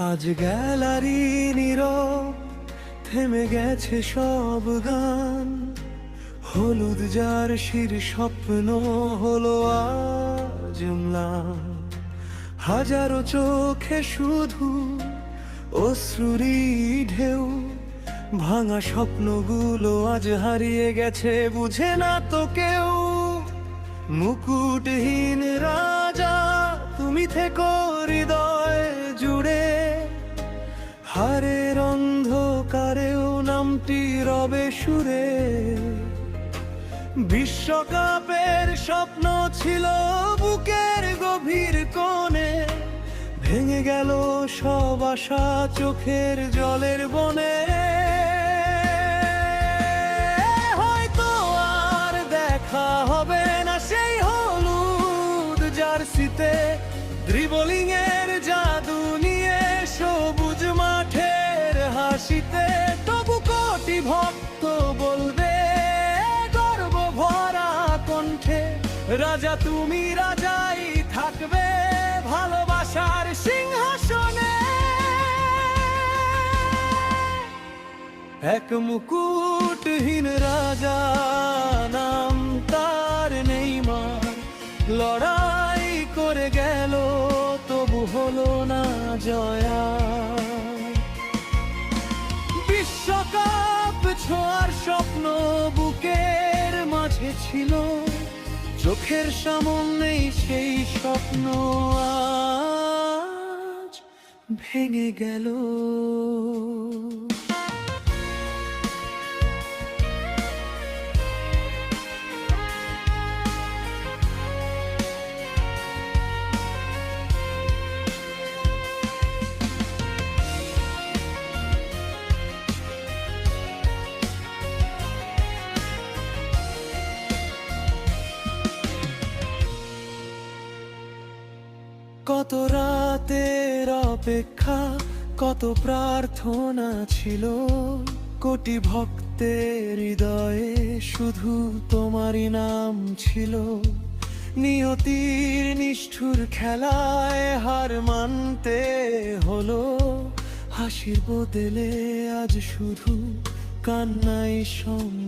আজ গ্যালারি নীরব, থেমে গেছে সব গান। হলুদ জার্সির স্বপ্ন হলো আজ ম্লান। হাজারো চোখে শুধু অশ্রুরি ঢেউ, ভাঙা স্বপ্নগুলো আজ হারিয়ে গেছে, বুঝে না তো কেউ। মুকুটহীন রাজা তুমি থেকো হৃদয় জুড়ে, হারের অন্ধকারেও নামটি রবে সুরে। বিশ্বকাপের স্বপ্ন ছিল বুকের গভীর কোণে, ভেঙে গেল সব আশা চোখের জলের বনে। হয়তো আর দেখা হবে না সেই হলুদ জার্সিতে, ড্রিবলিং এর জাদু নিয়ে সবুজ মাঠের হাসিতে। তবু কোটি ভক্ত বলবে গর্ব ভরা কণ্ঠে, রাজা তুমি রাজাই থাকবে ভালোবাসার সিংহাসনে। এক মুকুটহীন রাজা, নাম তার নেইমার, লড়াই করে গেল তবু হলো না জয়া। বিশ্বকাপ ছোঁয়ার স্বপ্ন বুকের মাঝে ছিল, চোখের সামনেই সেই স্বপ্ন আজ ভেঙে গেল। কত রাতের অপেক্ষা, কত প্রার্থনা ছিল, কোটি ভক্তের হৃদয়ে শুধু তোমারই নাম ছিল। নিয়তির নিষ্ঠুর খেলায় হার মানতে হলো, হাসির বদলে আজ শুধু কান্নাই সঙ্গী।